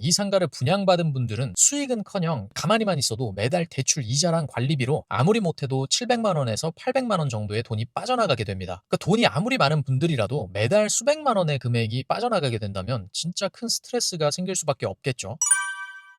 이 상가를 분양받은 분들은 수익은커녕 가만히만 있어도 매달 대출 이자랑 관리비로 아무리 못해도 700만 원에서 800만 원 정도의 돈이 빠져나가게 됩니다. 그러니까 돈이 아무리 많은 분들이라도 매달 수백만 원의 금액이 빠져나가게 된다면 진짜 큰 스트레스가 생길 수밖에 없겠죠.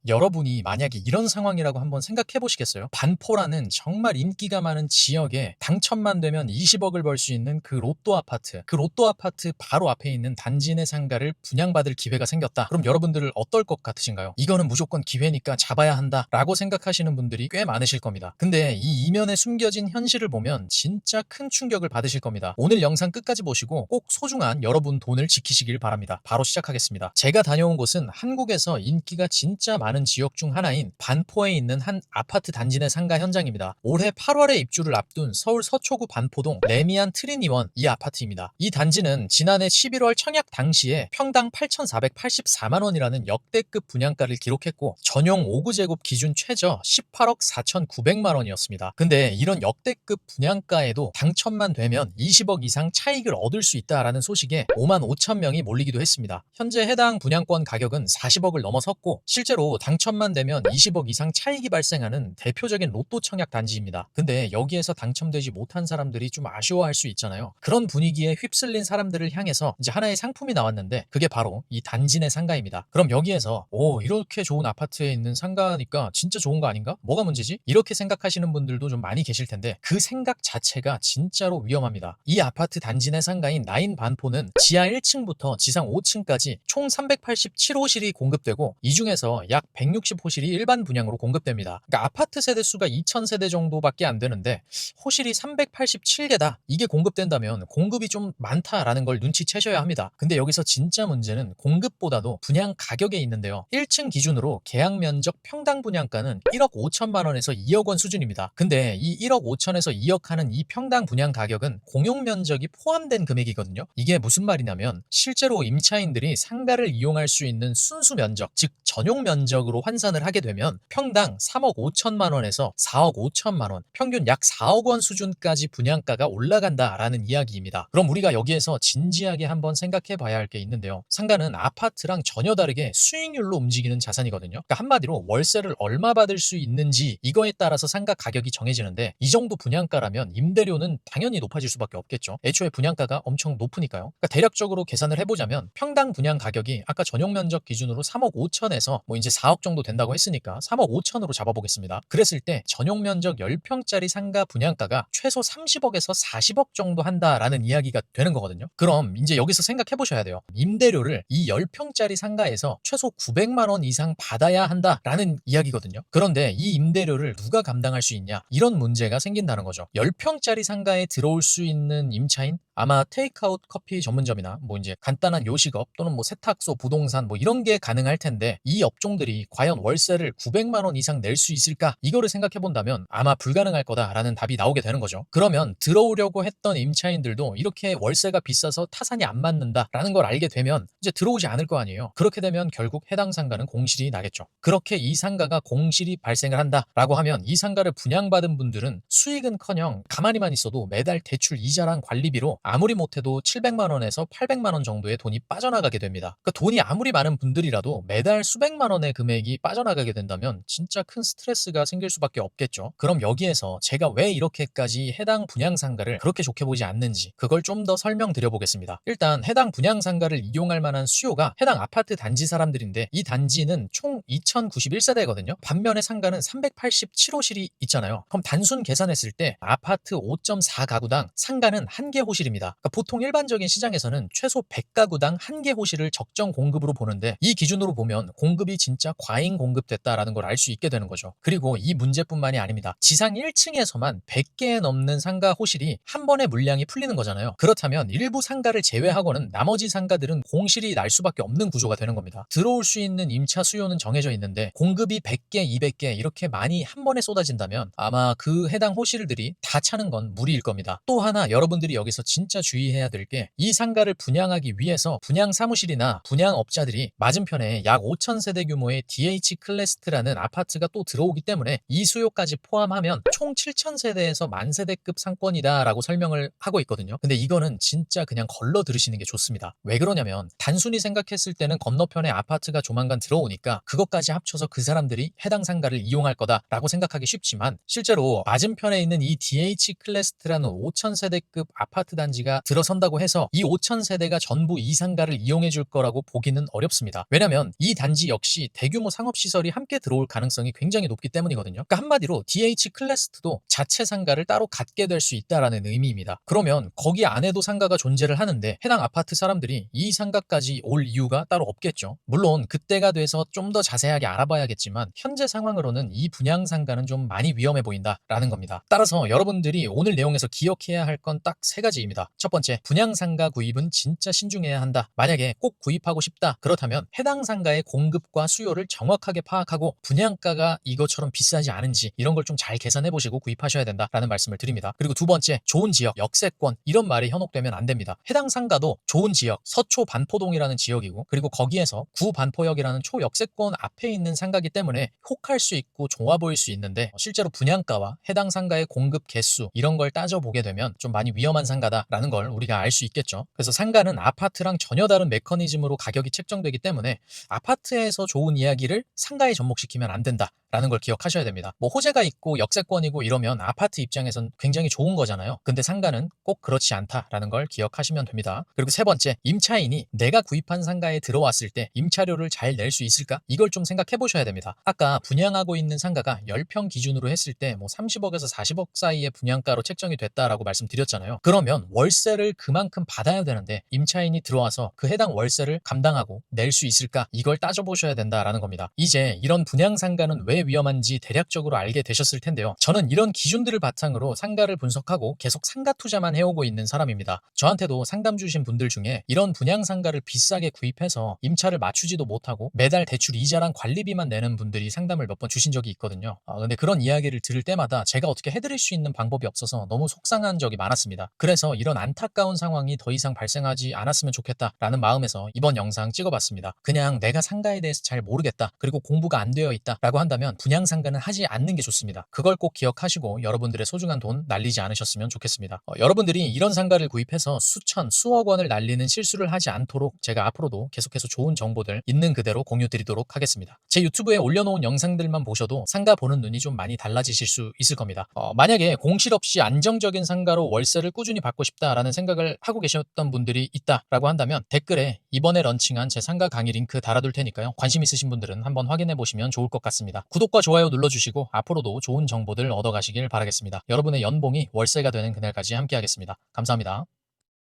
여러분이 만약에 이런 상황이라고 한번 생각해 보시겠어요? 반포라는 정말 인기가 많은 지역에 당첨만 되면 20억을 벌 수 있는 그 로또 아파트 바로 앞에 있는 단지 내 상가를 분양받을 기회가 생겼다. 그럼 여러분들은 어떨 것 같으신가요? 이거는 무조건 기회니까 잡아야 한다 라고 생각하시는 분들이 꽤 많으실 겁니다. 근데 이 이면에 숨겨진 현실을 보면 진짜 큰 충격을 받으실 겁니다. 오늘 영상 끝까지 보시고 꼭 소중한 여러분 돈을 지키시길 바랍니다. 바로 시작하겠습니다. 제가 다녀온 곳은 한국에서 인기가 진짜 많은 지역 중 하나인 반포에 있는 한 아파트 단지 내 상가 현장입니다. 올해 8월에 입주를 앞둔 서울 서초구 반포동 레미안 트리니원 이 아파트입니다. 이 단지는 지난해 11월 청약 당시에 평당 8,484만 원이라는 역대급 분양가를 기록했고 전용 5구제곱 기준 최저 18억 4,900만 원이었습니다. 근데 이런 역대급 분양가에도 당첨만 되면 20억 이상 차익을 얻을 수 있다라는 소식에 5만 5천 명이 몰리기도 했습니다. 현재 해당 분양권 가격은 40억을 넘어섰고 실제로 당첨만 되면 20억 이상 차익이 발생하는 대표적인 로또 청약 단지입니다. 근데 여기에서 당첨되지 못한 사람들이 좀 아쉬워할 수 있잖아요. 그런 분위기에 휩쓸린 사람들을 향해서 이제 하나의 상품이 나왔는데 그게 바로 이 단지 내 상가입니다. 그럼 여기에서 이렇게 좋은 아파트에 있는 상가니까 진짜 좋은 거 아닌가? 뭐가 문제지? 이렇게 생각하시는 분들도 좀 많이 계실 텐데 그 생각 자체가 진짜로 위험합니다. 이 아파트 단지 내 상가인 나인 반포는 지하 1층부터 지상 5층까지 총 387호실이 공급되고 이 중에서 약 160호실이 일반 분양으로 공급됩니다. 그러니까 아파트 세대수가 2,000세대 정도밖에 안 되는데 호실이 387개다. 이게 공급된다면 공급이 좀 많다라는 걸 눈치채셔야 합니다. 근데 여기서 진짜 문제는 공급보다도 분양 가격에 있는데요. 1층 기준으로 계약 면적 평당 분양가는 1억 5천만 원에서 2억 원 수준입니다. 근데 이 1억 5천에서 2억 하는 이 평당 분양 가격은 공용 면적이 포함된 금액이거든요. 이게 무슨 말이냐면 실제로 임차인들이 상가를 이용할 수 있는 순수 면적, 즉 전용 면적으로 환산을 하게 되면 평당 3억 5천만 원에서 4억 5천만 원, 평균 약 4억 원 수준까지 분양가가 올라간다라는 이야기입니다. 그럼 우리가 여기에서 진지하게 한번 생각해 봐야 할 게 있는데요. 상가는 아파트랑 전혀 다르게 수익률로 움직이는 자산이거든요. 그러니까 한마디로 월세를 얼마 받을 수 있는지 이거에 따라서 상가 가격이 정해지는데 이 정도 분양가라면 임대료는 당연히 높아질 수밖에 없겠죠. 애초에 분양가가 엄청 높으니까요. 그러니까 대략적으로 계산을 해보자면 평당 분양 가격이 아까 전용 면적 기준으로 3억 5천에서 뭐 이제 4억 정도 된다고 했으니까 3억 5천으로 잡아보겠습니다. 그랬을 때 전용 면적 10평짜리 상가 분양가가 최소 30억에서 40억 정도 한다라는 이야기가 되는 거거든요. 그럼 이제 여기서 생각해 보셔야 돼요. 임대료를 이 10평짜리 상가에서 최소 900만 원 이상 받아야 한다라는 이야기거든요. 그런데 이 임대료를 누가 감당할 수 있냐? 이런 문제가 생긴다는 거죠. 10평짜리 상가에 들어올 수 있는 임차인? 아마 테이크아웃 커피 전문점이나 뭐 이제 간단한 요식업 또는 뭐 세탁소, 부동산 뭐 이런 게 가능할 텐데 이 업종들이 과연 월세를 900만 원 이상 낼 수 있을까? 이거를 생각해 본다면 아마 불가능할 거다라는 답이 나오게 되는 거죠. 그러면 들어오려고 했던 임차인들도 이렇게 월세가 비싸서 타산이 안 맞는다라는 걸 알게 되면 이제 들어오지 않을 거 아니에요. 그렇게 되면 결국 해당 상가는 공실이 나겠죠. 그렇게 이 상가가 공실이 발생을 한다라고 하면 이 상가를 분양받은 분들은 수익은커녕 가만히만 있어도 매달 대출 이자랑 관리비로 아무리 못해도 700만 원에서 800만 원 정도의 돈이 빠져나가게 됩니다. 그러니까 돈이 아무리 많은 분들이라도 매달 수백만 원의 금액이 빠져나가게 된다면 진짜 큰 스트레스가 생길 수밖에 없겠죠. 그럼 여기에서 제가 왜 이렇게까지 해당 분양상가를 그렇게 좋게 보지 않는지 그걸 좀 더 설명드려 보겠습니다. 일단 해당 분양상가를 이용할 만한 수요가 해당 아파트 단지 사람들인데 이 단지는 총 2091세대거든요. 반면에 상가는 387호실이 있잖아요. 그럼 단순 계산했을 때 아파트 5.4가구당 상가는 1개 호실입니다. 그러니까 보통 일반적인 시장에서는 최소 100가구당 1개 호실을 적정 공급으로 보는데 이 기준으로 보면 공급이 진짜 과잉 공급됐다라는 걸 알 수 있게 되는 거죠. 그리고 이 문제뿐만이 아닙니다. 지상 1층에서만 100개에 넘는 상가 호실이 한 번에 물량이 풀리는 거잖아요. 그렇다면 일부 상가를 제외하고는 나머지 상가들은 공실이 날 수밖에 없는 구조가 되는 겁니다. 들어올 수 있는 임차 수요는 정해져 있는데 공급이 100개, 200개 이렇게 많이 한 번에 쏟아진다면 아마 그 해당 호실들이 다 차는 건 무리일 겁니다. 또 하나 여러분들이 여기서 진짜 주의해야 될 게 이 상가를 분양하기 위해서 분양 사무실이나 분양업자들이 맞은편에 약 5,000세대 규모의 DH 클래스트라는 아파트가 또 들어오기 때문에 이 수요까지 포함하면 총 7,000세대에서 만세대급 상권이다라고 설명을 하고 있거든요. 근데 이거는 진짜 그냥 걸러 들으시는 게 좋습니다. 왜 그러냐면 단순히 생각했을 때는 건너편에 아파트가 조만간 들어오니까 그것까지 합쳐서 그 사람들이 해당 상가를 이용할 거다라고 생각하기 쉽지만 실제로 맞은편에 있는 이 DH 클래스트라는 5,000세대급 아파트 단지가 들어선다고 해서 이 5,000세대가 전부 이 상가를 이용해 줄 거라고 보기는 어렵습니다. 왜냐면 이 단지 역시 대규모 상업시설이 함께 들어올 가능성이 굉장히 높기 때문이거든요. 그러니까 한마디로 DH 클래스트도 자체 상가를 따로 갖게 될 수 있다라는 의미입니다. 그러면 거기 안에도 상가가 존재를 하는데 해당 아파트 사람들이 이 상가까지 올 이유가 따로 없겠죠. 물론 그때가 돼서 좀 더 자세하게 알아봐야겠지만 현재 상황으로는 이 분양 상가는 좀 많이 위험해 보인다라는 겁니다. 따라서 여러분들이 오늘 내용에서 기억해야 할 건 딱 세 가지입니다. 첫 번째, 분양 상가 구입은 진짜 신중해야 한다. 만약에 꼭 구입하고 싶다. 그렇다면 해당 상가의 공급과 수요를 정확하게 파악하고 분양가가 이것처럼 비싸지 않은지 이런 걸 좀 잘 계산해 보시고 구입하셔야 된다라는 말씀을 드립니다. 그리고 두 번째, 좋은 지역, 역세권 이런 말이 현혹되면 안 됩니다. 해당 상가도 좋은 지역, 서초 반포동이라는 지역이고 그리고 거기에서 구 반포역이라는 초역세권 앞에 있는 상가이기 때문에 혹할 수 있고 좋아 보일 수 있는데 실제로 분양가와 해당 상가의 공급 개수 이런 걸 따져보게 되면 좀 많이 위험한 상가다라는 걸 우리가 알 수 있겠죠. 그래서 상가는 아파트랑 전혀 다른 메커니즘으로 가격이 책정되기 때문에 아파트에서 좋은 이야기를 상가에 접목시키면 안 된다. 라는 걸 기억하셔야 됩니다. 뭐 호재가 있고 역세권이고 이러면 아파트 입장에선 굉장히 좋은 거잖아요. 근데 상가는 꼭 그렇지 않다라는 걸 기억하시면 됩니다. 그리고 세 번째, 임차인이 내가 구입한 상가에 들어왔을 때 임차료를 잘 낼 수 있을까? 이걸 좀 생각해 보셔야 됩니다. 아까 분양하고 있는 상가가 10평 기준으로 했을 때 뭐 30억에서 40억 사이의 분양가로 책정이 됐다라고 말씀드렸잖아요. 그러면 월세를 그만큼 받아야 되는데 임차인이 들어와서 그 해당 월세를 감당하고 낼 수 있을까? 이걸 따져보셔야 된다라는 겁니다. 이제 이런 분양 상가는 왜 위험한지 대략적으로 알게 되셨을 텐데요. 저는 이런 기준들을 바탕으로 상가를 분석하고 계속 상가 투자만 해오고 있는 사람입니다. 저한테도 상담 주신 분들 중에 이런 분양 상가를 비싸게 구입해서 임차를 맞추지도 못하고 매달 대출 이자랑 관리비만 내는 분들이 상담을 몇 번 주신 적이 있거든요. 근데 그런 이야기를 들을 때마다 제가 어떻게 해드릴 수 있는 방법이 없어서 너무 속상한 적이 많았습니다. 그래서 이런 안타까운 상황이 더 이상 발생하지 않았으면 좋겠다라는 마음에서 이번 영상 찍어봤습니다. 그냥 내가 상가에 대해서 잘 모르겠다 그리고 공부가 안 되어 있다라고 한다면 분양 상가는 하지 않는 게 좋습니다. 그걸 꼭 기억하시고 여러분들의 소중한 돈 날리지 않으셨으면 좋겠습니다. 여러분들이 이런 상가를 구입해서 수천, 수억 원을 날리는 실수를 하지 않도록 제가 앞으로도 계속해서 좋은 정보들 있는 그대로 공유드리도록 하겠습니다. 제 유튜브에 올려놓은 영상들만 보셔도 상가 보는 눈이 좀 많이 달라지실 수 있을 겁니다. 만약에 공실 없이 안정적인 상가로 월세를 꾸준히 받고 싶다라는 생각을 하고 계셨던 분들이 있다라고 한다면 댓글에 이번에 런칭한 제 상가 강의 링크 달아둘 테니까요. 관심 있으신 분들은 한번 확인해 보시면 좋을 것 같습니다. 구독과 좋아요 눌러주시고 앞으로도 좋은 정보들 얻어가시길 바라겠습니다. 여러분의 연봉이 월세가 되는 그날까지 함께하겠습니다. 감사합니다.